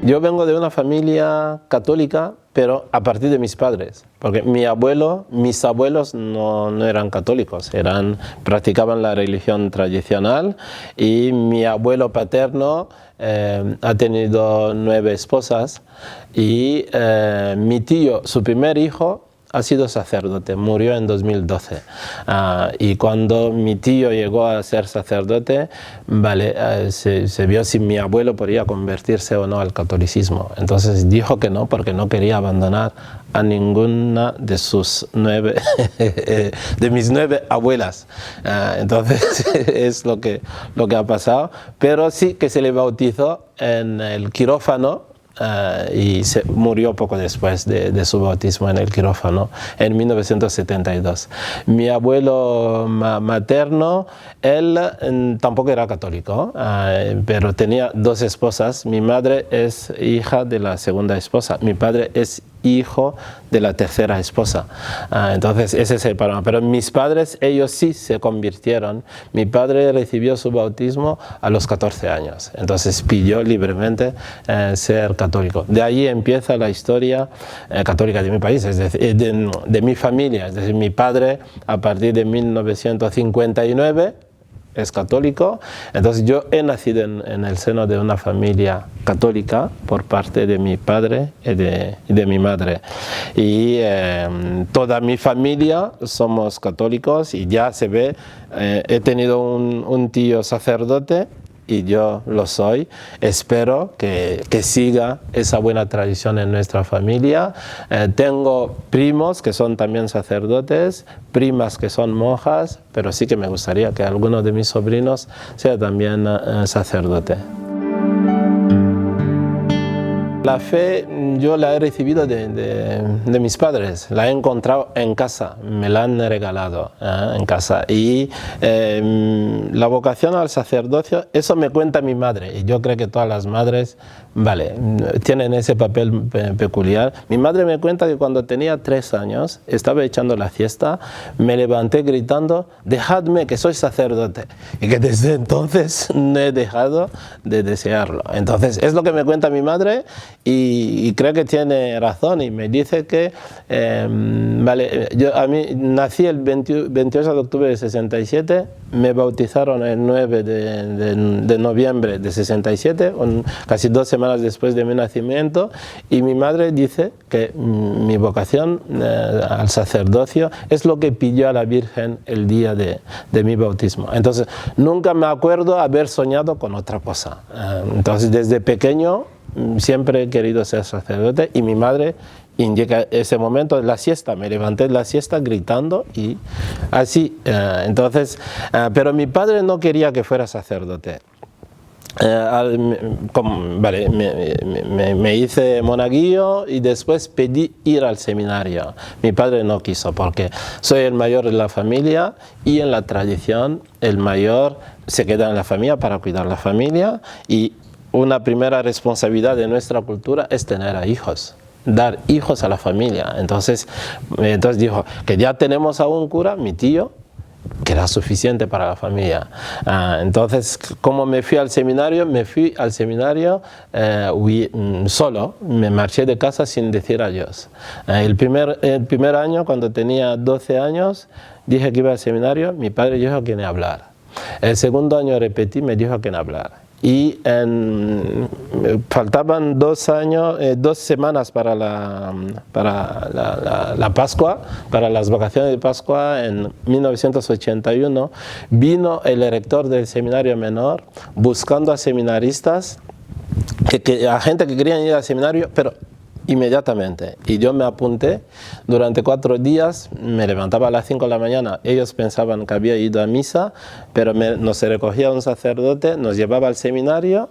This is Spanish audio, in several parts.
Yo vengo de una familia católica, pero a partir de mis padres, porque mis abuelos no eran católicos, practicaban la religión tradicional, y mi abuelo paterno ha tenido 9 esposas, y mi tío, su primer hijo, ha sido sacerdote, murió en 2012. Y cuando mi tío llegó a ser sacerdote, se vio si mi abuelo podía convertirse o no al catolicismo. Entonces dijo que no, porque no quería abandonar a ninguna de de mis 9 abuelas. Entonces es lo que ha pasado. Pero sí que se le bautizó en el quirófano. Y murió poco después de su bautismo en el quirófano, en 1972. Mi abuelo materno, él tampoco era católico, pero tenía 2 esposas. Mi madre es hija de la segunda esposa, mi padre es hijo de la tercera esposa. Entonces ese es el panorama. Pero mis padres, ellos sí se convirtieron. Mi padre recibió su bautismo a los 14 años. Entonces pidió libremente ser católico. De ahí empieza la historia católica de mi país, es decir, de mi familia. Es decir, mi padre a partir de 1959 es católico. Entonces yo he nacido en el seno de una familia católica por parte de mi padre y de mi madre. Y toda mi familia somos católicos, y ya se ve, he tenido un tío sacerdote, y yo lo soy. Espero que siga esa buena tradición en nuestra familia. Tengo primos que son también sacerdotes, primas que son monjas, pero sí que me gustaría que alguno de mis sobrinos sea también sacerdote. La fe yo la he recibido de mis padres, la he encontrado en casa, me la han regalado en casa. Y la vocación al sacerdocio, eso me cuenta mi madre, y yo creo que todas las madres tienen ese papel peculiar. Mi madre me cuenta que cuando tenía 3 años, estaba echando la siesta, me levanté gritando: dejadme, que soy sacerdote, y que desde entonces no he dejado de desearlo. Entonces es lo que me cuenta mi madre. Y creo que tiene razón, y me dice que a mí nací el 28 de octubre de 67, me bautizaron el 9 de noviembre de 67, casi 2 semanas después de mi nacimiento, y mi madre dice que mi vocación al sacerdocio es lo que pidió a la Virgen el día de mi bautismo. Entonces nunca me acuerdo haber soñado con otra cosa. Entonces desde pequeño siempre he querido ser sacerdote, y mi madre indica ese momento de la siesta, me levanté de la siesta gritando, y así. Pero mi padre no quería que fuera sacerdote. Me hice monaguillo y después pedí ir al seminario. Mi padre no quiso, porque soy el mayor de la familia, y en la tradición el mayor se queda en la familia para cuidar la familia, y una primera responsabilidad de nuestra cultura es tener a hijos, dar hijos a la familia. Entonces dijo que ya tenemos a un cura, mi tío, que era suficiente para la familia. Entonces, como me fui al seminario solo, me marché de casa sin decir adiós. El primer año, cuando tenía 12 años, dije que iba al seminario, mi padre dijo que no hablar. El segundo año repetí, me dijo que no hablar. Y faltaban 2 semanas para la Pascua, para las vacaciones de Pascua. En 1981 vino el rector del seminario menor buscando a seminaristas, a gente que quería ir al seminario, pero inmediatamente. Y yo me apunté. Durante 4 días me levantaba a las 5 de la mañana. Ellos pensaban que había ido a misa, pero nos recogía un sacerdote, nos llevaba al seminario,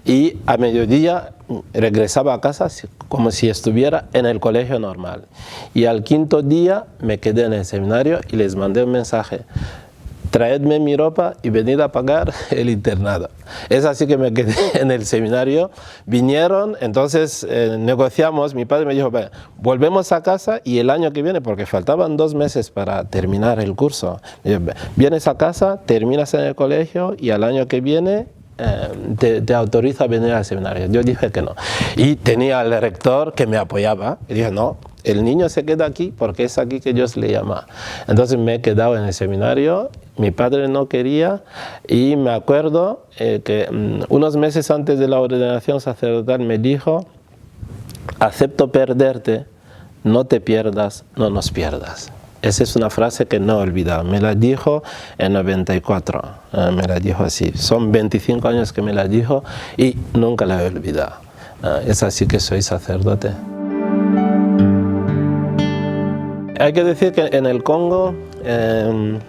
y a mediodía regresaba a casa como si estuviera en el colegio normal. Y al 5.º día me quedé en el seminario y les mandé un mensaje: traedme mi ropa y venid a pagar el internado. Es así que me quedé en el seminario. Vinieron, entonces negociamos. Mi padre me dijo: volvemos a casa, y el año que viene, porque faltaban 2 meses para terminar el curso, vienes a casa, terminas en el colegio, y al año que viene te autorizo a venir al seminario. Yo dije que no. Y tenía al rector que me apoyaba. Y dije, no, el niño se queda aquí porque es aquí que Dios le llama. Entonces me he quedado en el seminario. Mi padre no quería y me acuerdo que unos meses antes de la ordenación sacerdotal me dijo: acepto perderte, no te pierdas, no nos pierdas. Esa es una frase que no he olvidado. Me la dijo en 94, me la dijo así. Son 25 años que me la dijo y nunca la he olvidado. Es así que soy sacerdote. Hay que decir que en el Congo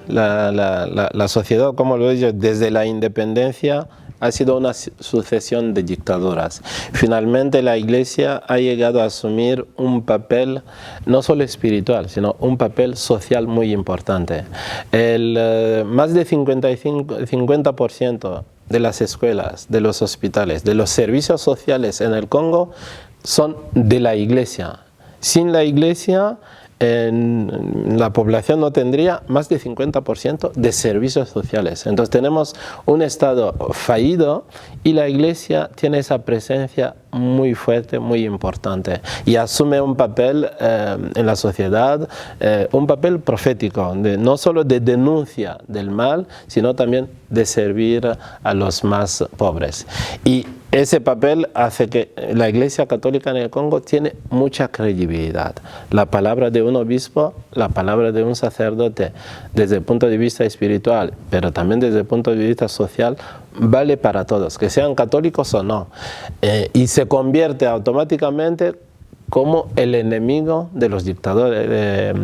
la sociedad, como lo he dicho, desde la independencia ha sido una sucesión de dictaduras. Finalmente la Iglesia ha llegado a asumir un papel no solo espiritual, sino un papel social muy importante. Más de 50% de las escuelas, de los hospitales, de los servicios sociales en el Congo son de la Iglesia. Sin la Iglesia, la población no tendría más de 50% de servicios sociales. Entonces tenemos un Estado fallido y la Iglesia tiene esa presencia muy fuerte, muy importante, y asume un papel en la sociedad, un papel profético, no solo de denuncia del mal, sino también de servir a los más pobres. Y ese papel hace que la Iglesia Católica en el Congo tiene mucha credibilidad. La palabra de un obispo, la palabra de un sacerdote, desde el punto de vista espiritual, pero también desde el punto de vista social, vale para todos, que sean católicos o no. Y se convierte automáticamente como el enemigo de los dictadores,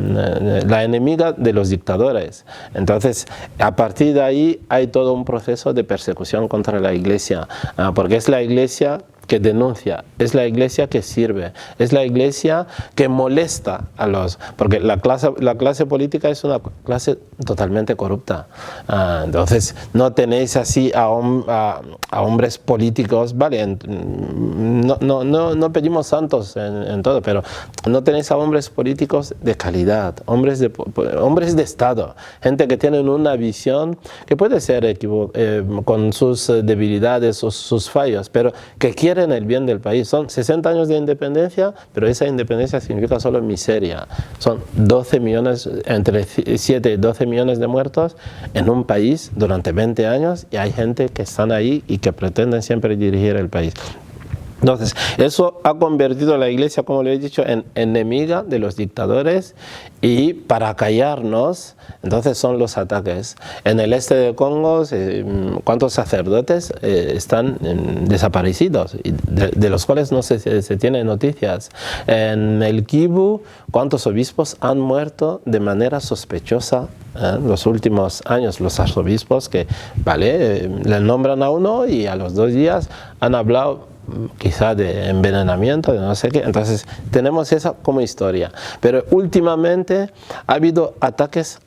la enemiga de los dictadores. Entonces, a partir de ahí hay todo un proceso de persecución contra la Iglesia, porque es la Iglesia que denuncia, es la Iglesia que sirve, es la Iglesia que molesta a los... Porque la clase política es una clase totalmente corrupta. Entonces, no tenéis así a hombres políticos, vale, no pedimos santos en todo, pero no tenéis a hombres políticos de calidad, hombres de Estado, gente que tienen una visión que puede ser con sus debilidades o sus fallos, pero que quieren el bien del país. Son 60 años de independencia, pero esa independencia significa solo miseria. Son 12 millones, entre 7 y 12 millones de muertos en un país durante 20 años, y hay gente que están ahí y que pretenden siempre dirigir el país. Entonces, eso ha convertido a la Iglesia, como le he dicho, en enemiga de los dictadores, y para callarnos, entonces son los ataques. En el este de Congo, ¿cuántos sacerdotes están desaparecidos? De los cuales no se tienen noticias. En el Kivu, ¿cuántos obispos han muerto de manera sospechosa? Los últimos años, los arzobispos que, vale, le nombran a uno y a los 2 días han hablado quizá de envenenamiento, de no sé qué. Entonces tenemos esa como historia, pero últimamente ha habido ataques,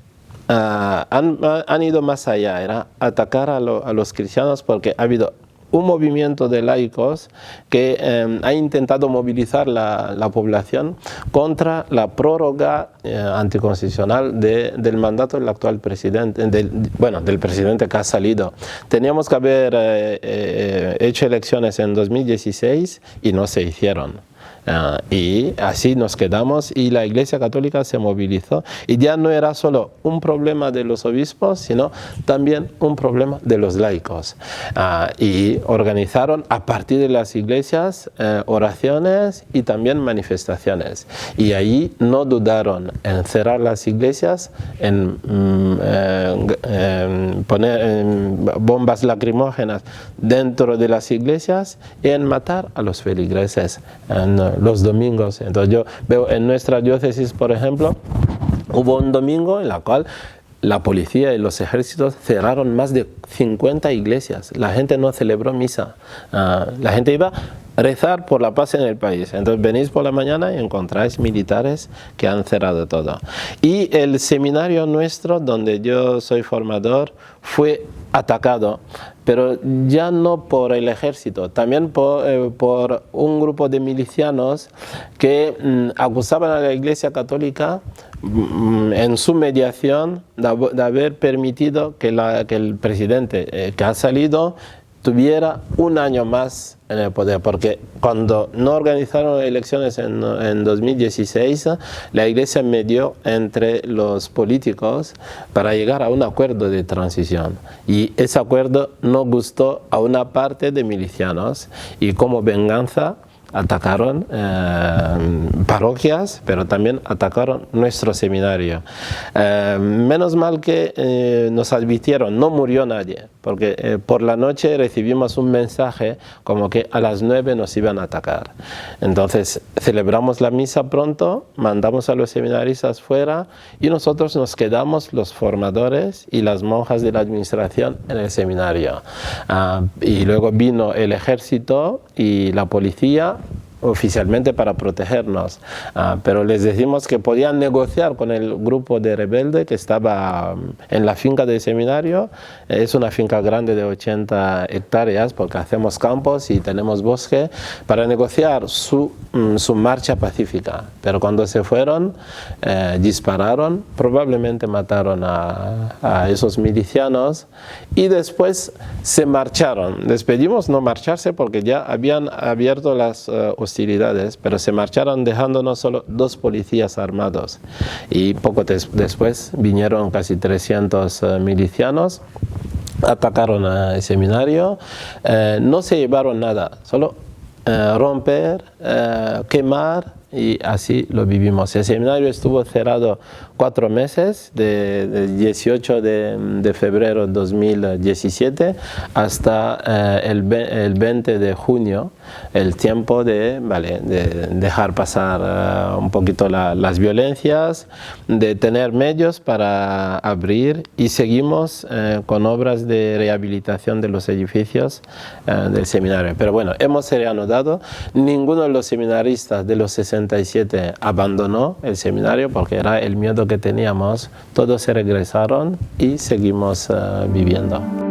han ido más allá, era atacar a los cristianos, porque ha habido un movimiento de laicos que ha intentado movilizar la población contra la prórroga anticonstitucional del mandato del actual presidente, del presidente que ha salido. Teníamos que haber hecho elecciones en 2016 y no se hicieron. Y así nos quedamos, y la Iglesia Católica se movilizó, y ya no era solo un problema de los obispos, sino también un problema de los laicos, y organizaron a partir de las iglesias oraciones y también manifestaciones, y ahí no dudaron en cerrar las iglesias, en poner bombas lacrimógenas dentro de las iglesias y en matar a los feligreses los domingos. Entonces yo veo en nuestra diócesis, por ejemplo, hubo un domingo en la cual la policía y los ejércitos cerraron más de 50 iglesias. La gente no celebró misa. La gente iba a rezar por la paz en el país. Entonces venís por la mañana y encontráis militares que han cerrado todo. Y el seminario nuestro, donde yo soy formador, fue atacado, pero ya no por el ejército, también por un grupo de milicianos que acusaban a la Iglesia Católica en su mediación de haber permitido que el presidente que ha salido estuviera un año más en el poder, porque cuando no organizaron elecciones en 2016, la Iglesia medió entre los políticos para llegar a un acuerdo de transición, y ese acuerdo no gustó a una parte de milicianos, y como venganza atacaron parroquias, pero también atacaron nuestro seminario. Menos mal que nos advirtieron, no murió nadie, porque por la noche recibimos un mensaje como que a las 9 nos iban a atacar. Entonces celebramos la misa pronto, mandamos a los seminaristas fuera y nosotros nos quedamos los formadores y las monjas de la administración en el seminario. Y luego vino el ejército y la policía oficialmente para protegernos, pero les decimos que podían negociar con el grupo de rebelde que estaba en la finca del seminario. Es una finca grande de 80 hectáreas porque hacemos campos y tenemos bosque, para negociar su marcha pacífica, pero cuando se fueron dispararon, probablemente mataron a esos milicianos y después se marcharon. Les pedimos no marcharse porque ya habían abierto las hostilidades, pero se marcharon dejándonos solo 2 policías armados, y poco después vinieron casi 300 milicianos, atacaron el seminario, no se llevaron nada, solo romper, quemar, y así lo vivimos. El seminario estuvo cerrado 4 meses, del 18 de febrero de 2017 hasta el 20 de junio, el tiempo de dejar pasar un poquito las violencias, de tener medios para abrir, y seguimos con obras de rehabilitación de los edificios del seminario. Pero bueno, hemos reanudado. Ninguno de los seminaristas de los 67 abandonó el seminario porque era el miedo que teníamos. Todos se regresaron y seguimos viviendo.